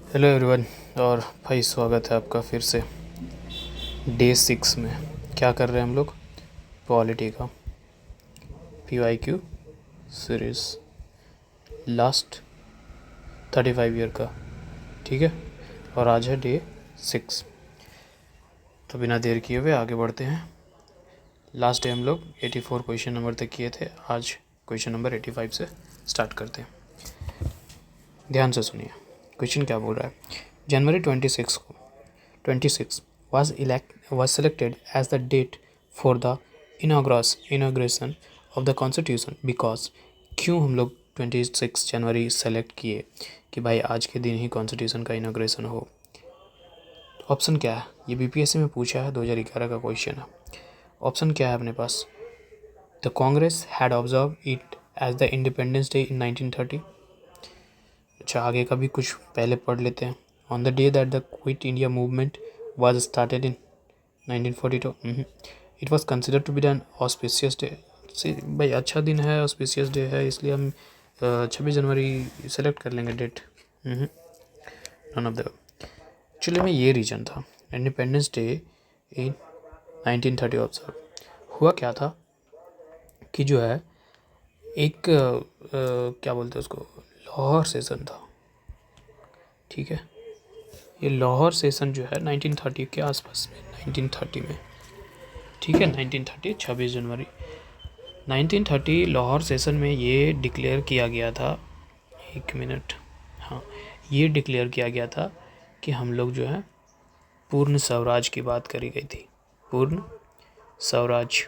Hello everyone. और भाई स्वागत है आपका फिर से डे 6 में। क्या कर रहे हैं हम लोग? पॉलिटी का PYQ सीरीज़ लास्ट 35 ईयर का, ठीक है। और आज है डे 6। तो बिना देर किए हुए आगे बढ़ते हैं। लास्ट डे हम लोग 84 क्वेश्चन नंबर तक किए थे। आज क्वेश्चन नंबर 85 से स्टार्ट करते हैं। ध्यान से सुनिए, क्वेश्चन क्या बोल रहा है। जनवरी 26 was selected as the date for the inauguration of the constitution because क्यों हम लोग 26 जनवरी सेलेक्ट किए कि भाई आज के दिन ही कॉन्स्टिट्यूशन का इनाग्रेशन हो। ऑप्शन क्या है? ये BPSC में पूछा है, 2011 का क्वेश्चन है। ऑप्शन क्या है अपने पास? The Congress had observe it as the Independence Day in 1930। अच्छा, आगे का भी कुछ पहले पढ़ लेते हैं। On the day that the quit India movement was started in 1942. It was considered to be an auspicious day. से भाई अच्छा दिन है, ऑस्पिशियस डे है, इसलिए हम 26 जनवरी सेलेक्ट कर लेंगे date. None of the actually में ये रीजन था। इंडिपेंडेंस डे इन 1930 ऑब्जर्व हुआ क्या था कि जो है एक क्या बोलते हैं उसको, लाहौर सेशन था, ठीक है। ये लाहौर सेशन जो है 1930 के आसपास में, 1930 में, ठीक है। 1930 26 जनवरी 1930 लाहौर सेशन में ये डिक्लेयर किया गया था। एक मिनट, हाँ, ये डिक्लेयर किया गया था कि हम लोग जो है पूर्ण स्वराज की बात करी गई थी। पूर्ण स्वराज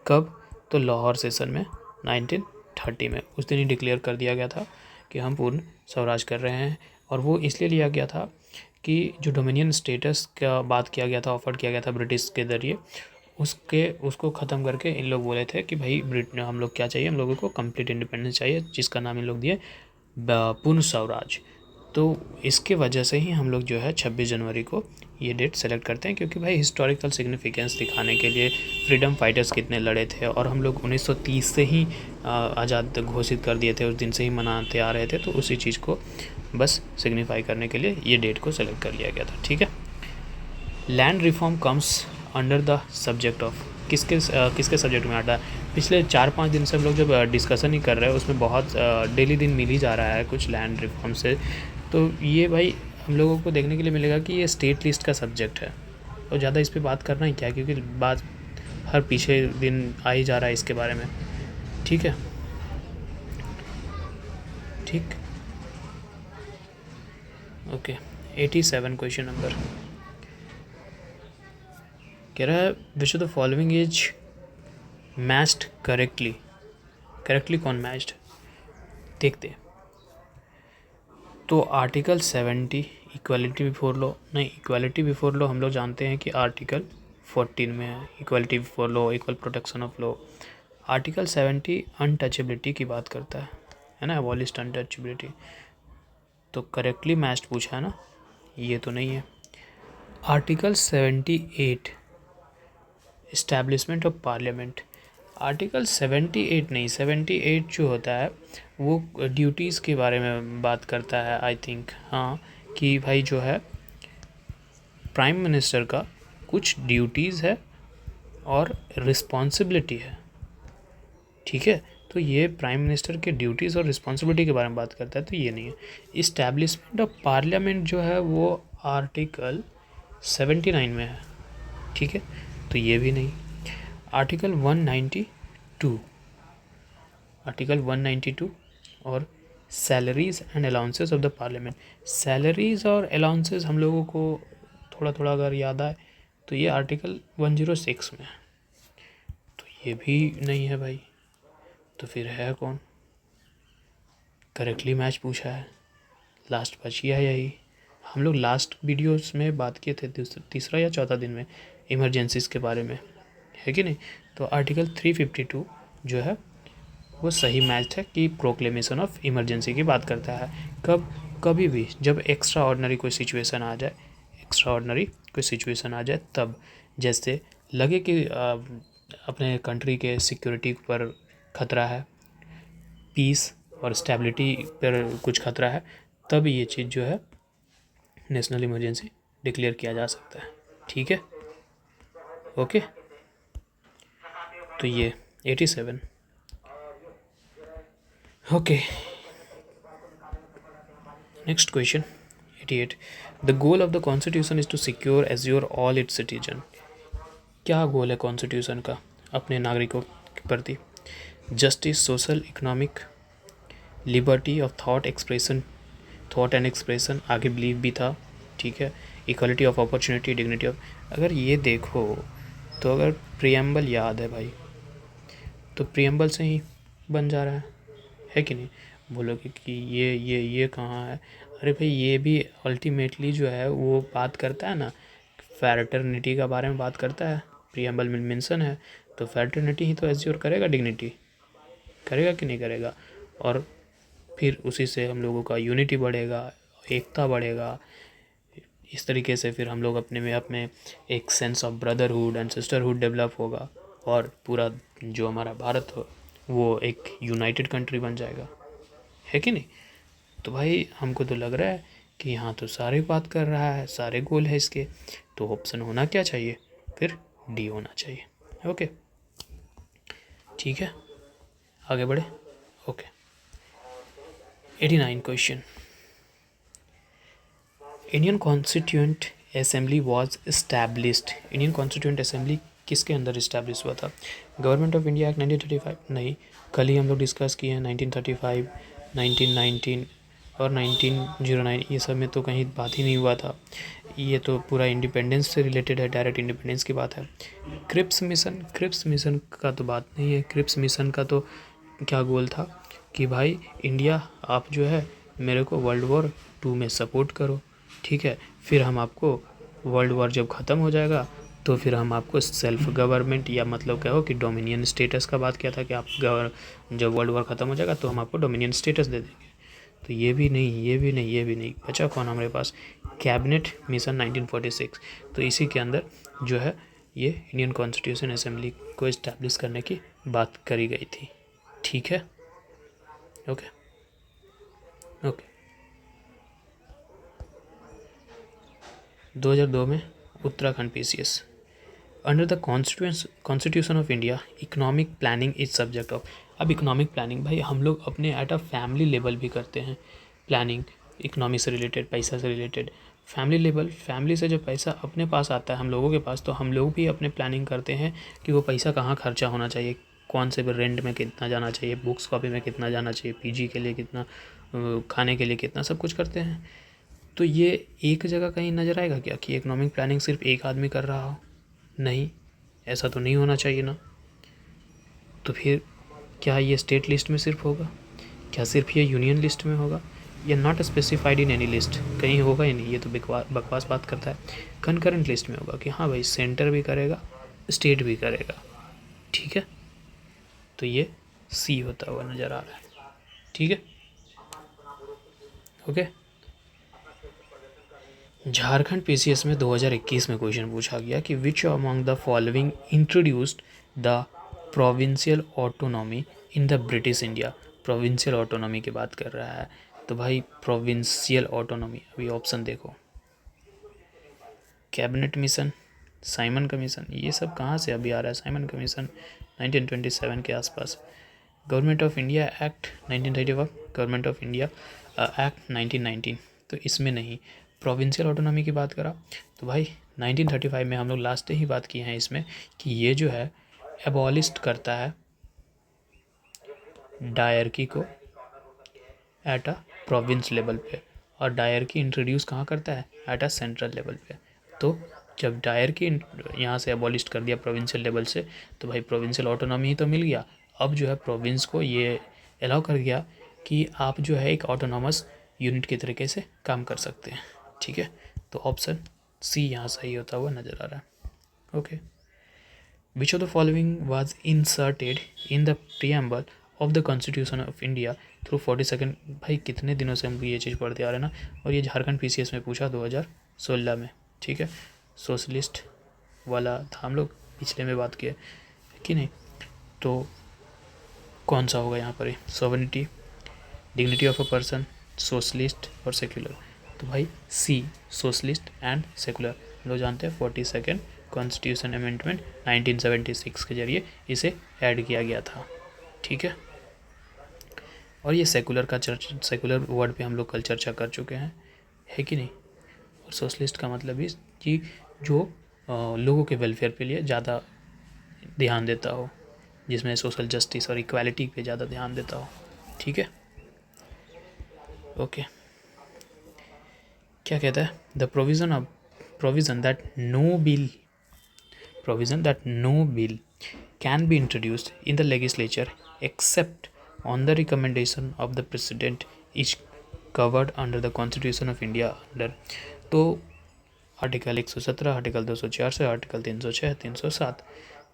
कब? तो लाहौर सेशन में 1930 में उस दिन ही डिक्लेयर कर दिया गया था कि हम पूर्ण स्वराज कर रहे हैं। और वो इसलिए लिया गया था कि जो डोमिनियन स्टेटस का बात किया गया था, ऑफर किया गया था ब्रिटिश के ज़रिए, उसको ख़त्म करके इन लोग बोले थे कि भाई हम लोग क्या चाहिए, हम लोगों को कंप्लीट इंडिपेंडेंस चाहिए, जिसका नाम इन लोग दिए पूर्ण स्वराज। तो इसके वजह से ही हम लोग जो है 26 जनवरी को ये डेट सेलेक्ट करते हैं, क्योंकि भाई हिस्टोरिकल सिग्निफिकेंस दिखाने के लिए फ्रीडम फाइटर्स कितने लड़े थे, और हम लोग 1930 से ही आज़ाद घोषित कर दिए थे, उस दिन से ही मनाते आ रहे थे। तो उसी चीज़ को बस सिग्निफाई करने के लिए ये डेट को सेलेक्ट कर लिया गया था, ठीक है। Land reform comes under the subject of किसके सब्जेक्ट में आता है? पिछले 4-5 दिन से हम लोग जब डिस्कशन ही कर रहे हैं, उसमें बहुत डेली दिन मिल ही जा रहा है कुछ लैंड रिफॉर्म से। तो ये भाई हम लोगों को देखने के लिए मिलेगा कि ये स्टेट लिस्ट का सब्जेक्ट है, और ज़्यादा इस पे बात करना ही क्या, क्योंकि बात हर पीछे दिन आ ही जा रहा है इसके बारे में, ठीक है। ठीक, ओके। 87 क्वेश्चन नंबर कह रहा है विच of the following is matched correctly. Correctly कौन मैच्ड, देखते। तो आर्टिकल 70 इक्वालिटी बिफोर लॉ, नहीं, इक्वालिटी बिफोर लॉ हम लोग जानते हैं कि आर्टिकल 14 में है, equality before law, equal protection of law. Article 70 untouchability की बात करता है ना, अबॉलिश्ड अनटचेबिलिटी। तो करेक्टली मैच्ड पूछा है ना, ये तो नहीं है। Article 78 establishment of parliament. Article 78 नहीं, 78 जो होता है वो ड्यूटीज़ के बारे में बात करता है, आई थिंक, हाँ, कि भाई जो है प्राइम मिनिस्टर का कुछ ड्यूटीज़ है और रिस्पॉन्सिबिलिटी है, ठीक है। तो ये प्राइम मिनिस्टर के ड्यूटीज़ और रिस्पॉन्सिबिलिटी के बारे में बात करता है, तो ये नहीं है। इस्टेब्लिशमेंट ऑफ पार्लियामेंट जो है वो आर्टिकल 79 में है, ठीक है, तो ये भी नहीं। आर्टिकल 192, आर्टिकल 192 और salaries and allowances of the parliament. Salaries और अलाउंसेस हम लोगों को थोड़ा थोड़ा अगर याद आए तो ये आर्टिकल 106 में है, तो ये भी नहीं है भाई। तो फिर है कौन? करेक्टली मैच पूछा है, लास्ट बच गया यही। हम लोग लास्ट वीडियोस में बात किए थे तीसरा या चौथा दिन में इमरजेंसीज के बारे में, है कि नहीं। तो आर्टिकल 352 जो है वो सही मैच है कि प्रोक्लेमेशन ऑफ इमरजेंसी की बात करता है। कब? कभी भी जब एक्स्ट्रा ऑर्डनरी कोई सिचुएशन आ जाए, एक्स्ट्रा ऑर्डनरी कोई सिचुएशन आ जाए तब, जैसे लगे कि अपने कंट्री के सिक्योरिटी पर खतरा है, पीस और स्टेबिलिटी पर कुछ खतरा है, तब ये चीज़ जो है नेशनल इमरजेंसी डिक्लेयर किया जा सकता है। ठीक है, ओके। तो ये 87। Okay, next question 88। The goal of the constitution is to secure assure all its citizen. क्या गोल है कॉन्स्टिट्यूशन का अपने नागरिकों के प्रति? Justice, social, economic, liberty of thought and expression, आगे बिलीव भी था, ठीक है, equality of opportunity, dignity of. अगर ये देखो तो अगर प्रियम्बल याद है भाई, तो प्रियम्बल से ही बन जा रहा है कि नहीं? बोलोगे कि ये कहाँ है? अरे भाई, ये भी अल्टीमेटली जो है वो बात करता है ना, फ्रैटर्निटी का बारे में बात करता है, प्रियम्बल में मेंशन है, तो फ्रैटर्निटी ही तो एज्योर करेगा, डिग्निटी करेगा कि नहीं करेगा? और फिर उसी से हम लोगों का यूनिटी बढ़ेगा, एकता बढ़ेगा। इस तरीके से फिर हम लोग अपने में अपने एक sense of brotherhood and sisterhood develop होगा, और पूरा जो हमारा भारत हो वो एक यूनाइटेड कंट्री बन जाएगा, है कि नहीं? तो भाई हमको तो लग रहा है कि यहाँ तो सारे बात कर रहा है, सारे गोल है इसके, तो ऑप्शन होना क्या चाहिए फिर? डी होना चाहिए। ओके, ठीक है, आगे बढ़े। Okay, 89 question. Indian constituent assembly was established. Indian constituent assembly किसके अंदर इस्टेब्लिश हुआ था? Government of India act 1935? नहीं, कल ही हम लोग डिस्कस किए हैं 1935, 1919 और 1909। ये सब में तो कहीं बात ही नहीं हुआ था, ये तो पूरा इंडिपेंडेंस से रिलेटेड है, डायरेक्ट इंडिपेंडेंस की बात है। क्रिप्स मिशन, क्रिप्स मिशन का तो बात नहीं है। क्रिप्स मिशन का तो क्या गोल था कि भाई इंडिया, आप जो है मेरे को वर्ल्ड वॉर 2 में सपोर्ट करो, ठीक है, फिर हम आपको वर्ल्ड वॉर जब ख़त्म हो जाएगा तो फिर हम आपको सेल्फ गवर्नमेंट, या मतलब कहो कि डोमिनियन स्टेटस का बात किया था कि आप जब वर्ल्ड वॉर ख़त्म हो जाएगा तो हम आपको डोमिनियन स्टेटस दे देंगे। तो ये भी नहीं, ये भी नहीं, ये भी नहीं, बचा कौन हमारे पास? Cabinet mission 1946। तो इसी के अंदर जो है ये इंडियन कॉन्स्टिट्यूशन असेंबली को इस्टेब्लिश करने की बात करी गई थी। ठीक है, ओके ओके। 2002 में Uttarakhand PCS। Under the constitution of India economic planning is subject of. अब इकोनॉमिक प्लानिंग भाई हम लोग अपने एट अ फैमिली लेवल भी करते हैं प्लानिंग, इकोनॉमी से रिलेटेड, पैसा से रिलेटेड। फैमिली लेवल, फैमिली से जब पैसा अपने पास आता है हम लोगों के पास, तो हम लोग भी अपने प्लानिंग करते हैं कि वो पैसा कहाँ खर्चा होना चाहिए, कौन से रेंट में कितना जाना चाहिए, बुक्स कॉपी में कितना जाना चाहिए, PG के लिए कितना, खाने के लिए कितना, सब कुछ करते हैं। तो ये एक जगह कहीं नज़र आएगा क्या कि इकोनॉमिक प्लानिंग सिर्फ एक आदमी कर रहा हो? नहीं, ऐसा तो नहीं होना चाहिए ना। तो फिर क्या ये स्टेट लिस्ट में सिर्फ होगा? क्या सिर्फ ये यूनियन लिस्ट में होगा? या not specified in any list, कहीं होगा ही नहीं? ये तो बकवास बात करता है। कनकरेंट लिस्ट में होगा कि हाँ भाई सेंटर भी करेगा, स्टेट भी करेगा, ठीक है। तो ये C होता हुआ नज़र आ रहा है, ठीक है, ओके। झारखंड PCS में 2021 में क्वेश्चन पूछा गया कि which among the following introduced the provincial autonomy in the British India. Provincial autonomy की बात कर रहा है, तो भाई प्रोविंशियल ऑटोनॉमी, अभी ऑप्शन देखो, कैबिनेट मिशन, साइमन कमीशन, ये सब कहाँ से अभी आ रहा है? साइमन कमीशन 1927 के आसपास। Government of India act 1935, government of India act 1919, तो इसमें नहीं। प्रोविंशियल ऑटोनॉमी की बात करा तो भाई 1935 में हम लोग लास्ट ही बात की है इसमें कि ये जो है एबॉलिस्ट करता है डायरकी को एट अ प्रोविंस लेवल पे, और डायरकी इंट्रोड्यूस कहाँ करता है? एट अ सेंट्रल लेवल पे। तो जब डायरकी यहाँ से एबॉलिस्ट कर दिया प्रोविंशियल लेवल से, तो भाई प्रोविंशियल ऑटोनॉमी ही तो मिल गया। अब जो है प्रोविंस को ये अलाउ कर दिया कि आप जो है एक ऑटोनॉमस यूनिट के तरीके से काम कर सकते हैं, ठीक है। तो ऑप्शन C यहाँ सही होता हुआ नज़र आ रहा है, okay. Which of the following was inserted in the preamble of the constitution of India through 42nd। भाई कितने दिनों से हम ये चीज़ पढ़ते आ रहे हैं ना, और ये झारखंड PCS में पूछा 2016 में, ठीक है। सोशलिस्ट वाला था, हम लोग पिछले में बात किए कि नहीं। तो कौन सा होगा यहाँ पर? Sovereignty, dignity of a person, socialist और सेक्युलर। तो भाई सी, सोशलिस्ट एंड सेकुलर। हम लोग जानते हैं 42nd कॉन्स्टिट्यूशन अमेंडमेंट 1976 के जरिए इसे ऐड किया गया था। ठीक है, और ये सेकुलर वर्ड पे हम लोग कल चर्चा कर चुके हैं, है कि नहीं। और सोशलिस्ट का मतलब भी कि जो लोगों के वेलफेयर पे लिए ज़्यादा ध्यान देता हो, जिसमें सोशल जस्टिस और इक्वालिटी पे ज़्यादा ध्यान देता हो। ठीक है, ओके। क्या कहता है, the provision that no bill can be introduced in the legislature except on the recommendation of the president is covered under the constitution of India under, तो आर्टिकल 117, आर्टिकल 204 आर्टिकल 306, 307।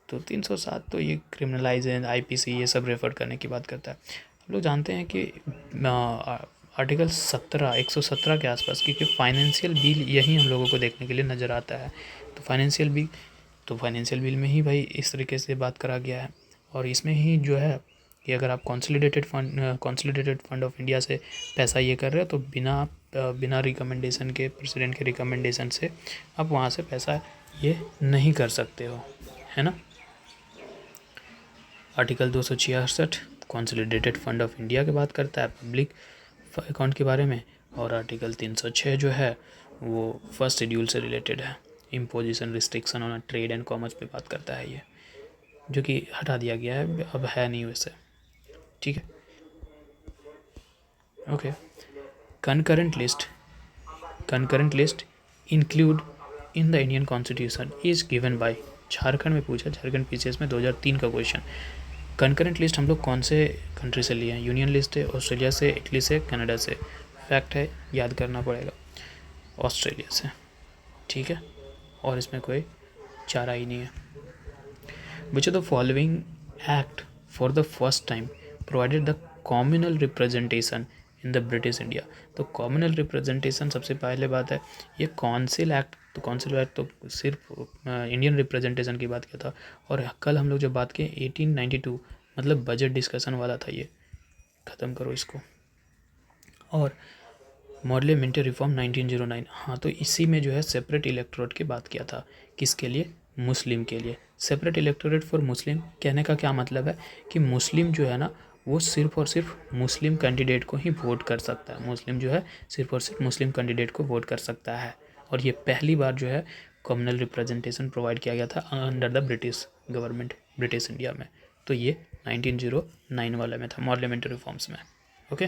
तो 307 तो ये क्रिमिनलाइज है, IPC ये सब refer करने की बात करता है। हम लोग जानते हैं कि आर्टिकल 117 के आसपास, क्योंकि फाइनेंशियल बिल यही हम लोगों को देखने के लिए नज़र आता है। तो फाइनेंशियल बिल में ही भाई इस तरीके से बात करा गया है। और इसमें ही जो है कि अगर आप कॉन्सोलिडेटेड फंड ऑफ इंडिया से पैसा ये कर रहे हो, तो बिना रिकमेंडेशन के, प्रेसिडेंट के रिकमेंडेशन से आप वहाँ से पैसा ये नहीं कर सकते हो, है ना। Article 266 consolidated fund of India की बात करता है, पब्लिक अकाउंट के बारे में। और आर्टिकल 306 जो है वो फर्स्ट शेड्यूल से रिलेटेड है, imposition restriction on trade and commerce पे बात करता है ये, जो कि हटा दिया गया है, अब है नहीं वैसे। ठीक है, okay. concurrent list include in the Indian Constitution is given by, Jharkhand में पूछा, झारखंड PCS में 2003 का क्वेश्चन। कंकरेंट लिस्ट हम लोग कौन से कंट्री से लिए हैं, यूनियन लिस्ट है, ऑस्ट्रेलिया से, इटली से, कनाडा से। फैक्ट है, याद करना पड़ेगा, ऑस्ट्रेलिया से। ठीक है, और इसमें कोई चारा ही नहीं है। विच of the following act for the first time provided the communal representation in the British India. तो कॉम्युनल रिप्रेजेंटेशन सबसे पहले बात है, ये काउंसिल एक्ट, तो काउंसिल एक्ट तो सिर्फ इंडियन रिप्रेजेंटेशन की बात किया था। और कल हम लोग जब बात किए 1892, मतलब बजट डिस्कशन वाला था, ये ख़त्म करो इसको। और पार्लियामेंट्री रिफॉर्म 1909, हाँ, तो इसी में जो है सेपरेट इलेक्टोरेट की बात किया था, किसके लिए, मुस्लिम के लिए। सेपरेट इलेक्टोरेट फॉर मुस्लिम कहने का क्या मतलब है कि मुस्लिम जो है ना, वो सिर्फ और सिर्फ मुस्लिम कैंडिडेट को ही वोट कर सकता है। मुस्लिम जो है सिर्फ और सिर्फ मुस्लिम कैंडिडेट को वोट कर सकता है। और ये पहली बार जो है कम्युनल रिप्रेजेंटेशन प्रोवाइड किया गया था under the British government, British India में। तो ये 1909 वाले में था, पार्लियामेंट्री रिफॉर्म्स में। ओके,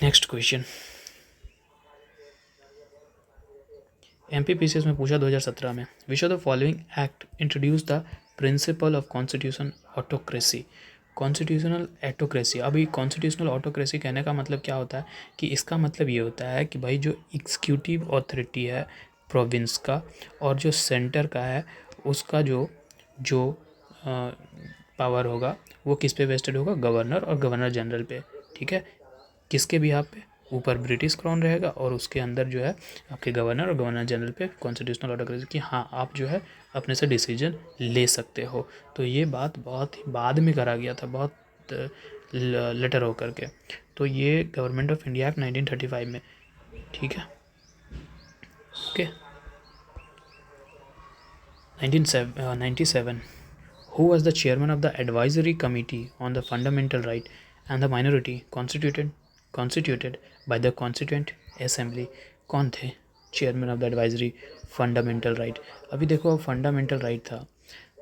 नेक्स्ट क्वेश्चन MPPCS में पूछा 2017 में, विच of the following act introduce the principle of constitution autocracy. Constitutional autocracy, अभी कॉन्स्टिट्यूशनल ऑटोक्रेसी कहने का मतलब क्या होता है कि इसका मतलब ये होता है कि भाई जो एग्जीक्यूटिव अथॉरिटी है प्रोविंस का, और जो सेंटर का है उसका जो पावर होगा वो किस पे वेस्टेड होगा, गवर्नर और गवर्नर जनरल पे। ठीक है, किसके बिहाफ पे, ऊपर ब्रिटिश क्राउन रहेगा और उसके अंदर जो है आपके गवर्नर और गवर्नर जनरल पे कॉन्स्टिट्यूशनल ऑटोक्रेसी कि हाँ आप जो है अपने से डिसीजन ले सकते हो। तो ये बात बहुत ही बाद में करा गया था, बहुत लेटर होकर के। तो ये गवर्नमेंट ऑफ इंडिया एक्ट 1935 में। ठीक है, okay. 1997 who was the chairman of the advisory committee on the fundamental right and the minority constituted by the constituent assembly। कौन थे chairman of the advisory fundamental right. अभी देखो fundamental right था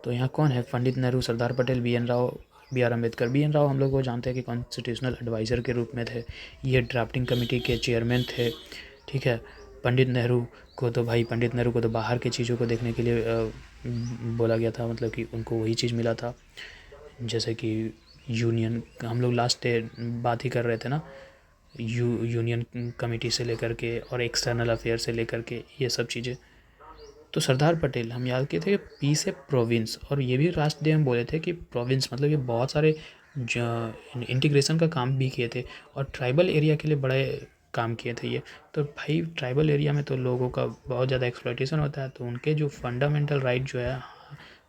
तो यहाँ कौन है, Pandit Nehru, Sardar Patel, BN Rao, BR Ambedkar. BN Rao हम लोग वो जानते हैं कि कॉन्स्टिट्यूशनल एडवाइज़र के रूप में थे, ये ड्राफ्टिंग कमेटी के चेयरमैन थे। ठीक है, पंडित नेहरू को तो बाहर की चीज़ों को देखने के लिए बोला गया था, मतलब कि उनको वही चीज़ मिला था, जैसे कि यूनियन, हम लोग लास्ट डे बात ही कर रहे थे ना, यूनियन कमेटी से लेकर के और एक्सटर्नल अफेयर से लेकर के ये सब चीज़ें। तो सरदार पटेल हम याद किए थे कि पी से प्रोविंस, और ये भी लास्ट डे हम बोले थे कि प्रोविंस मतलब ये बहुत सारे इंटीग्रेशन का काम भी किए थे और ट्राइबल एरिया के लिए बड़े काम किए थे ये। तो भाई ट्राइबल एरिया में तो लोगों का बहुत ज़्यादा एक्सप्लॉइटेशन होता है, तो उनके जो फंडामेंटल राइट जो है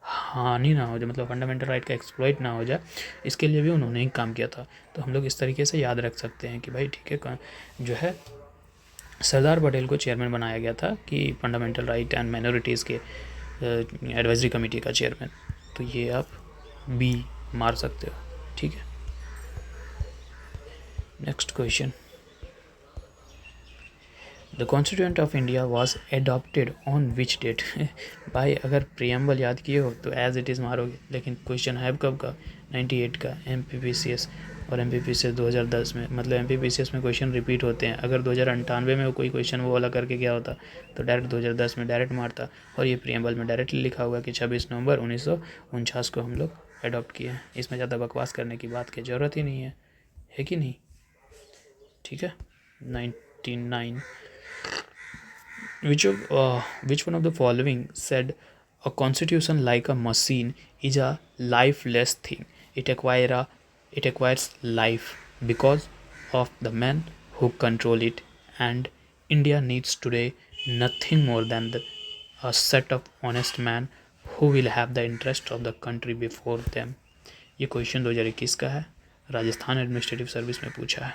हानि ना हो जाए, मतलब फंडामेंटल राइट का एक्सप्लॉइट ना हो जाए, इसके लिए भी उन्होंने ही काम किया था। तो हम लोग इस तरीके से याद रख सकते हैं कि भाई ठीक है, जो है सरदार पटेल को चेयरमैन बनाया गया था कि फंडामेंटल राइट एंड माइनॉरिटीज़ के एडवाइजरी कमेटी का चेयरमैन। तो ये आप बी मार सकते हो, ठीक है। Next question, the constituent of India was adopted on which date. भाई अगर प्रियम्बल याद किए हो तो एज इट इज़ मारोगे, लेकिन क्वेश्चन है कब का, 98 का MPPCS, और MPPCS 2010 में। मतलब MPPCS में क्वेश्चन रिपीट होते हैं, अगर 2098 में कोई क्वेश्चन वो वाला करके गया होता तो डायरेक्ट 2010 में डायरेक्ट मारता, और ये प्रियम्बल में डायरेक्टली लिखा हुआ कि 26 नवंबर 1949 को हम लोग अडॉप्ट किए हैं। इसमें ज़्यादा बकवास करने की बात की ज़रूरत ही नहीं है कि नहीं, ठीक है। 99, which one of the following said a constitution like a machine is a lifeless thing? It acquires life because of the men who control it, and India needs today nothing more than a set of honest men who will have the interest of the country before them. ये question 2021 का है, Rajasthan administrative service में पूछा है।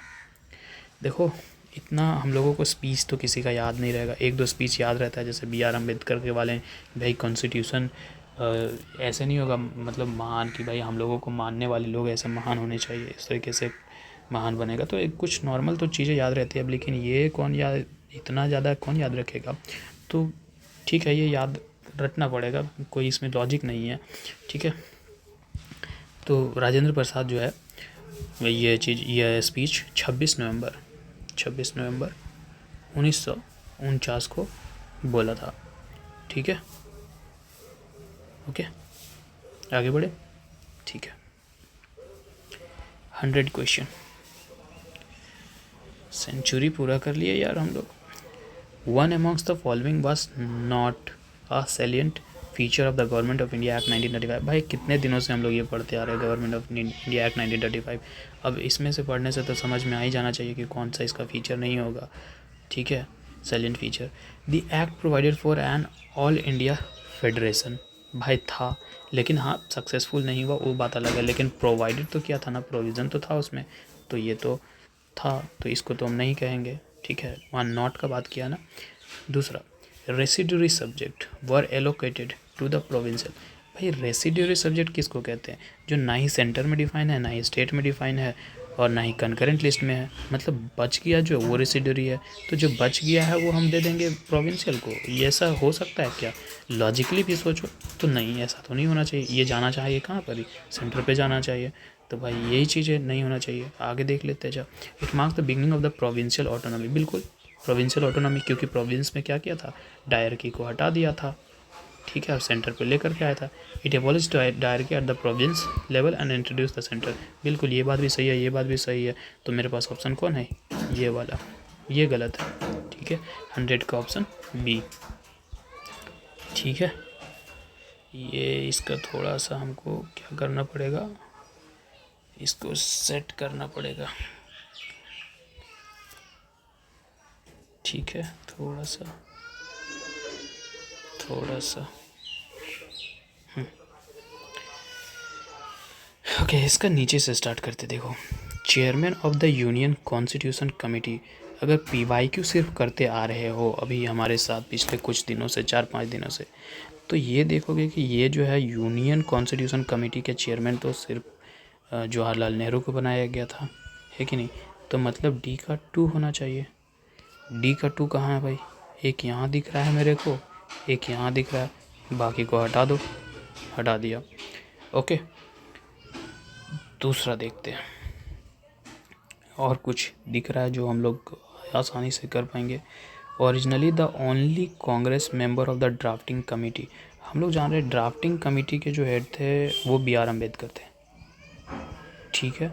देखो इतना हम लोगों को स्पीच तो किसी का याद नहीं रहेगा, एक दो स्पीच याद रहता है, जैसे BR अम्बेडकर के वाले, भाई कॉन्स्टिट्यूशन ऐसे नहीं होगा मतलब महान कि भाई हम लोगों को मानने वाले लोग ऐसे महान होने चाहिए, इस तरीके से महान बनेगा। तो एक कुछ नॉर्मल तो चीज़ें याद रहती है, लेकिन ये कौन याद, इतना ज़्यादा कौन याद रखेगा। तो ठीक है, ये याद रखना पड़ेगा, कोई इसमें लॉजिक नहीं है, ठीक है। तो राजेंद्र प्रसाद जो है ये स्पीच 26 नवंबर 1949 को बोला था, ठीक है। ओके आगे बढ़े, ठीक है। 100 क्वेश्चन, सेंचुरी पूरा कर लिए यार हम लोग। One amongst the following was not a salient feature of the government of India act 1935। भाई कितने दिनों से हम लोग ये पढ़ते आ रहे हैं गवर्नमेंट ऑफ इंडिया एक्ट 1935। अब इसमें से पढ़ने से तो समझ में आ ही जाना चाहिए कि कौन सा इसका फीचर नहीं होगा, ठीक है। Salient feature, the act provided for an all India federation. भाई था, लेकिन हाँ सक्सेसफुल नहीं हुआ वो बात अलग है, लेकिन प्रोवाइडेड तो क्या था ना, प्रोविज़न तो था उसमें, तो ये तो था, तो इसको तो हम नहीं कहेंगे, ठीक है। वहाँ नॉट का बात किया ना। दूसरा, residuary subject were allocated to the provincial. भाई रेसिड्यूरी सब्जेक्ट किसको कहते हैं, जो ना ही सेंटर में डिफाइन है, ना ही स्टेट में डिफाइन है, और ना ही कंकरेंट लिस्ट में है, मतलब बच गया जो वो रेसिड्यूरी है। तो जो बच गया है वो हम दे देंगे प्रोविंशियल को, ये ऐसा हो सकता है क्या? लॉजिकली भी सोचो तो नहीं, ऐसा तो नहीं होना चाहिए। ये जाना चाहिए कहाँ पर ही, सेंटर पे जाना चाहिए। तो भाई यही चीज़ें नहीं होना चाहिए। आगे देख लेते हैं जब, it marks the beginning of the provincial autonomy. बिल्कुल प्रोविंशियल ऑटोनॉमी, क्योंकि प्रोविंस में क्या किया था, डायरकी को हटा दिया था, ठीक है, और सेंटर पे लेकर के आया था। It abolish dyarchy at the province level and introduce the centre. बिल्कुल ये बात भी सही है, ये बात भी सही है। तो मेरे पास ऑप्शन कौन है, ये वाला, ये गलत है, ठीक है। 100 का ऑप्शन बी, ठीक है। ये इसका थोड़ा सा हमको क्या करना पड़ेगा, इसको सेट करना पड़ेगा, ठीक है। थोड़ा सा ओके, इसका नीचे से स्टार्ट करते। देखो, chairman of the union constitution committee. अगर PYQ सिर्फ करते आ रहे हो अभी हमारे साथ पिछले कुछ दिनों से, 4-5 दिनों से, तो ये देखोगे कि ये जो है यूनियन कॉन्स्टिट्यूशन कमेटी के चेयरमैन तो सिर्फ जवाहरलाल नेहरू को बनाया गया था, है कि नहीं। तो मतलब D का 2 होना चाहिए। D का 2 कहाँ है भाई, एक यहाँ दिख रहा है मेरे को, एक यहाँ दिख रहा है, बाकी को हटा दो, हटा दिया, ओके। दूसरा देखते हैं, और कुछ दिख रहा है जो हम लोग आसानी से कर पाएंगे। Originally the only Congress member of the drafting committee. हम लोग जान रहे हैं ड्राफ्टिंग कमेटी के जो हेड थे वो BR अम्बेडकर थे, ठीक है।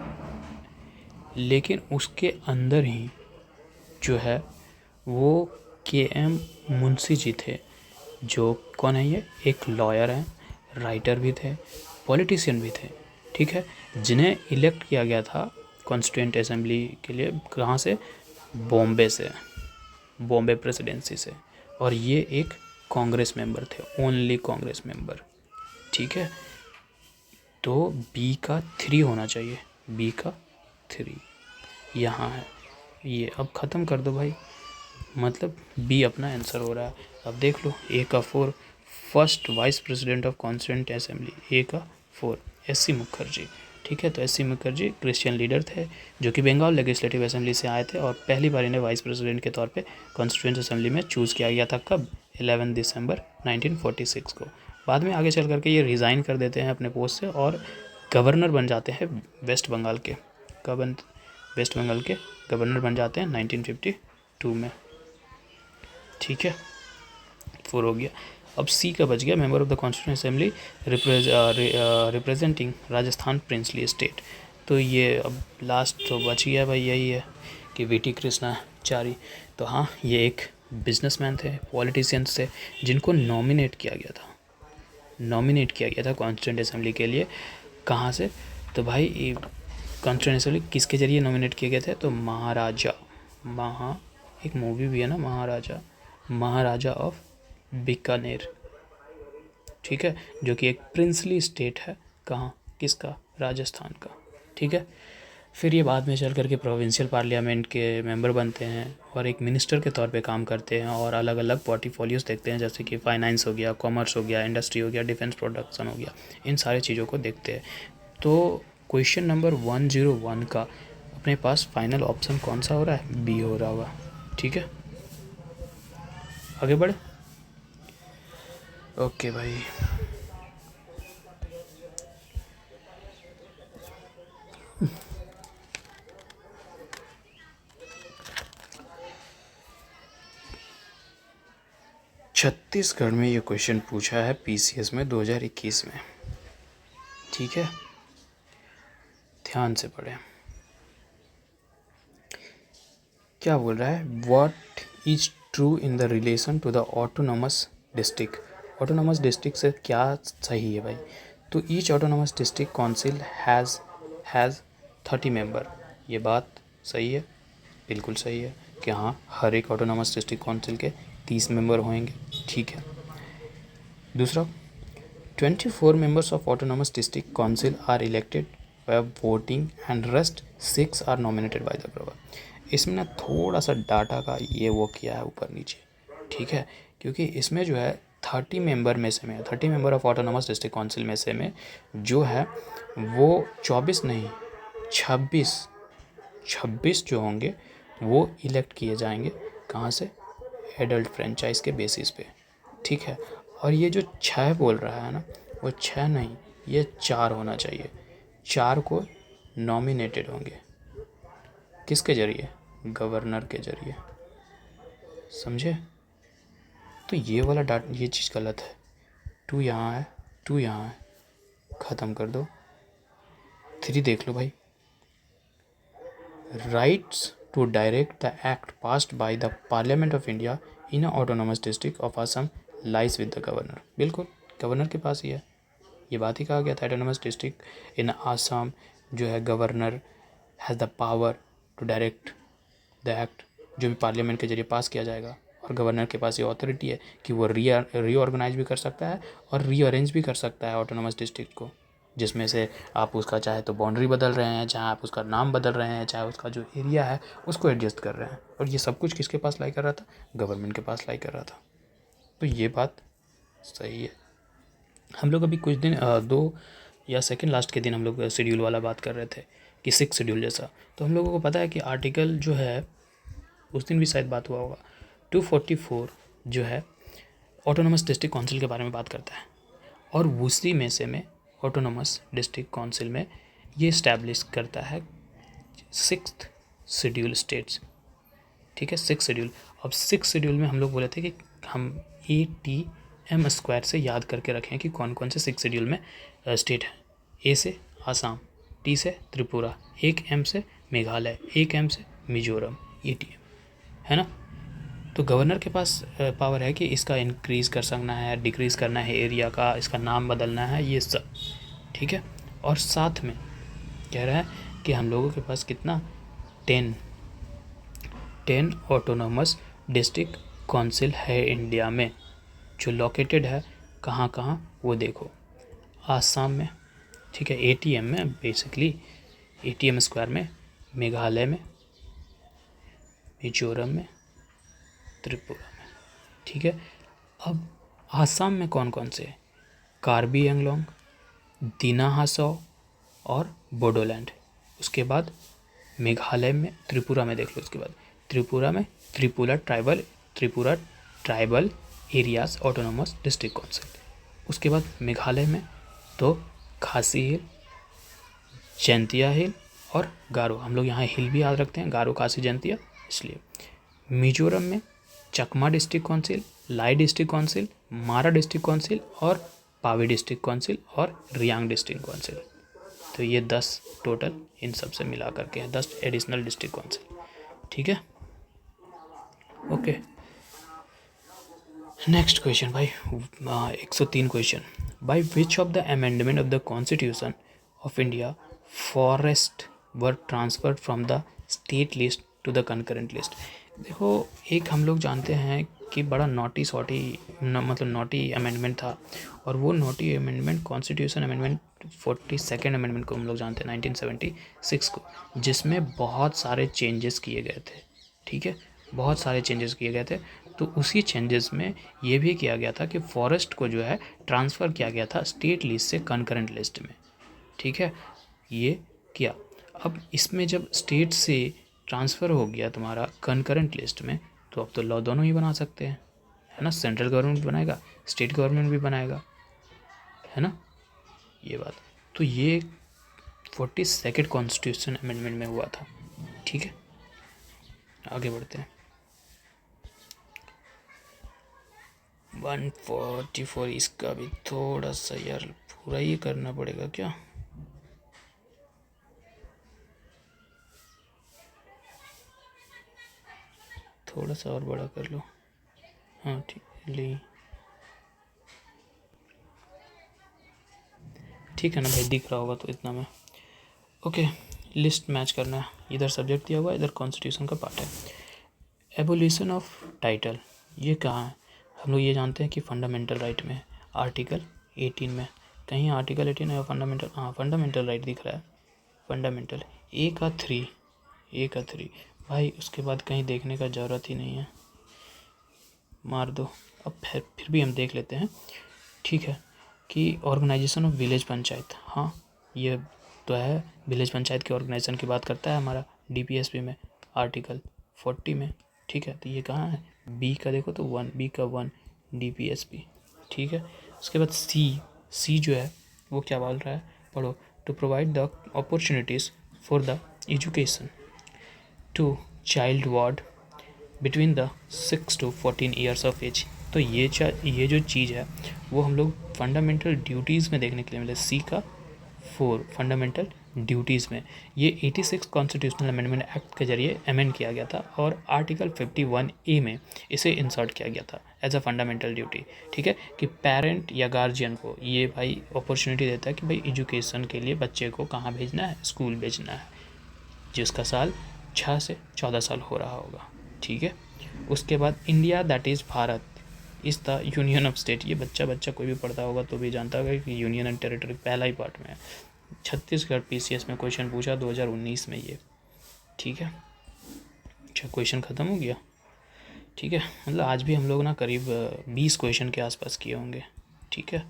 लेकिन उसके अंदर ही जो है वो KM मुंशी जी थे, जो कौन है, ये एक लॉयर हैं, राइटर भी थे, पॉलिटिशियन भी थे, ठीक है, जिन्हें इलेक्ट किया गया था कॉन्स्टिट्यूएंट असेंबली के लिए, कहाँ से, बॉम्बे से, बॉम्बे प्रेसिडेंसी से। और ये एक कांग्रेस मेंबर थे, ओनली कांग्रेस मेंबर, ठीक है, तो बी का 3 होना चाहिए, बी का 3 यहाँ है ये। अब ख़त्म कर दो भाई, मतलब बी अपना आंसर हो रहा है। अब देख लो, ए का 4 first vice president of constituent assembly, A का 4 एस.सी. मुखर्जी। ठीक है, तो एस.सी. मुखर्जी क्रिश्चियन लीडर थे जो कि बंगाल लेजिस्लेटिव असेंबली से आए थे और पहली बार इन्हें वाइस प्रेसिडेंट के तौर पे कॉन्स्टिट्यूंट असेंबली में चूज़ किया गया था। कब? 11 दिसंबर 1946 को। बाद में आगे चल करके ये रिज़ाइन कर देते हैं अपने पोस्ट से और गवर्नर बन जाते हैं वेस्ट बंगाल के। कब? वेस्ट बंगाल के गवर्नर बन जाते हैं 1952 में। ठीक है, 4 हो गया। अब सी का बच गया, member of the constituent assembly representing Rajasthan princely state. तो ये अब लास्ट तो बच गया भाई, यही है कि वी.टी. कृष्णाचारी। तो हाँ, ये एक बिजनेसमैन थे, पॉलिटिशियंस थे जिनको नॉमिनेट किया गया था कॉन्स्टिट्यूंट असेंबली के लिए। कहाँ से? तो भाई कॉन्स्टिट्यूंट असेंबली किसके जरिए नॉमिनेट किए गए थे? तो एक मूवी भी है ना, महाराजा ऑफ बीकानेर। ठीक है, जो कि एक प्रिंसली स्टेट है। कहाँ? किसका? राजस्थान का। ठीक है, फिर ये बाद में चल करके प्रोविंशियल पार्लियामेंट के मेंबर बनते हैं और एक मिनिस्टर के तौर पे काम करते हैं और अलग अलग पोर्टफोलियोज देखते हैं, जैसे कि फाइनेंस हो गया, कॉमर्स हो गया, इंडस्ट्री हो गया, डिफेंस प्रोडक्शन हो गया, इन सारी चीज़ों को देखते हैं। तो क्वेश्चन नंबर 101 का अपने पास फाइनल ऑप्शन कौन सा हो रहा है? बी हो रहा होगा। ठीक है, आगे बढ़े। ओके भाई, छत्तीसगढ़ में ये क्वेश्चन पूछा है पीसीएस में 2021 में। ठीक है, ध्यान से पढ़ें। क्या बोल रहा है? What is true in the relation to the autonomous district. Autonomous district से क्या सही है भाई? तो each autonomous district council has 30 member. ये बात सही है, बिल्कुल सही है कि हाँ, हर एक ऑटोनोमस डिस्ट्रिक्ट काउंसिल के 30 मेंबर होंगे। ठीक है। दूसरा, 24 members of autonomous district council are elected by voting and rest 6 are nominated by the governor. इसमें ना थोड़ा सा डाटा का ये वो किया है ऊपर नीचे। ठीक है, क्योंकि इसमें जो है 30 मेंबर में से 30 member of autonomous district council में से में जो है वो 24 नहीं 26 जो होंगे वो इलेक्ट किए जाएंगे। कहाँ से? एडल्ट फ्रेंचाइज के बेसिस पे। ठीक है, और ये जो 6 बोल रहा है ना, वो 6 नहीं, ये 4 होना चाहिए। 4 को नॉमिनेटेड होंगे, किसके जरिए? गवर्नर के जरिए। समझे? तो ये वाला डाटा, ये चीज़ गलत है। 2 यहाँ है, 2 यहाँ है, ख़त्म कर दो। 3 देख लो भाई, rights to direct the act passed by the parliament of India in autonomous district of Assam lies with the governor. बिल्कुल गवर्नर के पास ही है, ये बात ही कहा गया था। ऑटोनोमस डिस्ट्रिक्ट इन आसाम जो है, governor has the power to direct the act, जो भी पार्लियामेंट के जरिए पास किया जाएगा। और गवर्नर के पास ये अथॉरिटी है कि वो रीऑर्गेनाइज भी कर सकता है और रीअरेंज भी कर सकता है ऑटोनोमस डिस्ट्रिक्ट को, जिसमें से आप उसका चाहे तो बाउंड्री बदल रहे हैं, चाहे आप उसका नाम बदल रहे हैं, चाहे उसका जो एरिया है उसको एडजस्ट कर रहे हैं। और ये सब कुछ किसके पास लाई कर रहा था? गवर्नमेंट के पास लाई कर रहा था। तो ये बात सही है। हम लोग अभी कुछ दिन 2 या सेकेंड लास्ट के दिन हम लोग शेड्यूल वाला बात कर रहे थे कि 6 शेड्यूल जैसा। तो हम लोगों को पता है कि आर्टिकल जो है, उस दिन भी शायद बात हुआ होगा, 244 जो है ऑटोनोमस डिस्ट्रिक्ट काउंसिल के बारे में बात करता है। और उसी में से में ऑटोनोमस डिस्ट्रिक्ट काउंसिल में ये इस्टेब्लिश करता है 6th शेड्यूल स्टेट्स। ठीक है, 6 शेड्यूल। अब 6 शेड्यूल में हम लोग बोले थे कि हम ATM² से याद करके रखें कि कौन कौन से 6 शेड्यूल में स्टेट है। A से आसाम, T से त्रिपुरा, 1M से मेघालय, 1M से मिजोरम, ATM है ना। तो गवर्नर के पास पावर है कि इसका इंक्रीज़ कर सकना है, डिक्रीज़ करना है एरिया का, इसका नाम बदलना है, ये सब। ठीक है, और साथ में कह रहा है कि हम लोगों के पास कितना 10 ऑटोनोमस डिस्ट्रिक्ट काउंसिल है इंडिया में, जो लोकेटेड है कहाँ कहाँ वो देखो। आसाम में, ठीक है, ATM में, बेसिकली ATM स्क्वायर में, मेघालय में, मिजोरम में, त्रिपुरा में, ठीक है। अब आसाम में कौन कौन से हैं? कार्बी एंगलोंग, दीना हासो और बोडोलैंड। उसके बाद मेघालय में, त्रिपुरा में देख लो, उसके बाद त्रिपुरा में Tripura tribal areas autonomous district council. उसके बाद मेघालय में तो खासी हिल, जैंतिया हिल और गारो, हम लोग यहाँ हिल भी याद रखते हैं, गारो, खासी, जैंतिया, इसलिए। मिजोरम में चकमा डिस्ट्रिक्ट काउंसिल, लाई डिस्ट्रिक्ट काउंसिल, मारा डिस्ट्रिक्ट काउंसिल और पावी डिस्ट्रिक्ट काउंसिल और रियांग डिस्ट्रिक्ट काउंसिल। तो ये 10 टोटल इन सब से मिला करके हैं, 10 एडिशनल डिस्ट्रिक्ट काउंसिल, ठीक है। ओके, नेक्स्ट क्वेश्चन भाई, 103 question. By which of the amendment of the constitution of India forest were transferred from the state list to the concurrent list. देखो, एक हम लोग जानते हैं कि बड़ा नॉटी मतलब नॉटी अमेंडमेंट था, और वो naughty amendment constitution amendment 42nd amendment को हम लोग जानते हैं 1976 को, जिसमें बहुत सारे चेंजेस किए गए थे, ठीक है, बहुत सारे चेंजेस किए गए थे। तो उसी चेंजेस में ये भी किया गया था कि फॉरेस्ट को जो है ट्रांसफ़र किया गया था स्टेट लिस्ट से कंकरेंट लिस्ट में, ठीक है, ये किया। अब इसमें जब स्टेट से ट्रांसफ़र हो गया तुम्हारा कंकरेंट लिस्ट में, तो अब तो लॉ दोनों ही बना सकते हैं, है ना, सेंट्रल गवर्नमेंट भी बनाएगा, स्टेट गवर्नमेंट भी बनाएगा, है ना, ये बात। तो ये 42nd कॉन्स्टिट्यूशन अमेंडमेंट में हुआ था, ठीक है। आगे बढ़ते हैं। 144, इसका भी थोड़ा सा यार पूरा ही करना पड़ेगा क्या? थोड़ा सा और बड़ा कर लो, हाँ ठीक है ना भाई, दिख रहा होगा तो इतना में। ओके, लिस्ट मैच करना है, इधर सब्जेक्ट दिया हुआ है, इधर कॉन्स्टिट्यूशन का पार्ट है। एबोलिशन ऑफ टाइटल, ये कहाँ है? हम लोग ये जानते हैं कि फंडामेंटल राइट में, आर्टिकल 18 में, कहीं आर्टिकल 18 है फंडामेंटल, हाँ फंडामेंटल राइट दिख रहा है, फंडामेंटल ए का 3 भाई, उसके बाद कहीं देखने का ज़रूरत ही नहीं है, मार दो। अब फिर भी हम देख लेते हैं, ठीक है, कि ऑर्गेनाइजेशन ऑफ विलेज पंचायत, हाँ ये तो है, विलेज पंचायत के ऑर्गेनाइजेशन की बात करता है हमारा DPSP में, आर्टिकल 40 में, ठीक है। तो ये कहाँ है? बी का देखो तो 1 DPSP, ठीक है। उसके बाद सी जो है वो क्या बोल रहा है, पढ़ो, to provide the opportunities for the education to child ward between the 6 to 14 years of age. तो ये जो चीज़ है वो हम लोग फंडामेंटल ड्यूटीज़ में देखने के लिए मिले, सी का 4 फंडामेंटल ड्यूटीज़ में। ये 86 कॉन्स्टिट्यूशनल अमेंडमेंट एक्ट के जरिए अमेंड किया गया था और आर्टिकल 51A में इसे इंसर्ट किया गया था एज अ फंडामेंटल ड्यूटी, ठीक है, कि पेरेंट या गार्जियन को ये भाई अपॉर्चुनिटी देता है कि भाई एजुकेशन के लिए बच्चे को कहाँ भेजना है, स्कूल भेजना है, जिसका साल 6 से 14 साल हो रहा होगा, ठीक है। उसके बाद India that is Bharat is the union of state, ये बच्चा कोई भी पढ़ता होगा तो भी जानता होगा कि यूनियन एंड टेरिटरी पहला ही पार्ट में है। छत्तीसगढ़ PCS में क्वेश्चन पूछा 2019 में ये, ठीक है। अच्छा, क्वेश्चन ख़त्म हो गया, ठीक है, मतलब आज भी हम लोग ना करीब 20 क्वेश्चन के आसपास किए होंगे, ठीक है।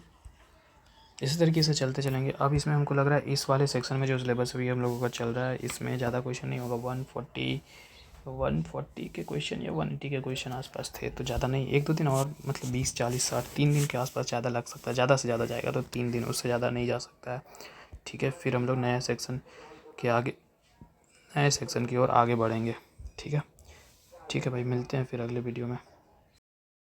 इसी तरीके से चलते चलेंगे। अब इसमें हमको लग रहा है इस वाले सेक्शन में जो सिलेबस अभी हम लोगों का चल रहा है इसमें ज़्यादा क्वेश्चन नहीं होगा, 140 के क्वेश्चन या 180 के क्वेश्चन आसपास थे, तो ज़्यादा नहीं, 1-2 दिन और, मतलब 20, 40, 60, 3 दिन के आसपास ज़्यादा लग सकता है, ज़्यादा से ज़्यादा जाएगा तो 3 दिन, उससे ज़्यादा नहीं जा सकता है, ठीक है। फिर हम लोग नए सेक्शन की ओर आगे बढ़ेंगे, ठीक है। ठीक है भाई, मिलते हैं फिर अगले वीडियो में।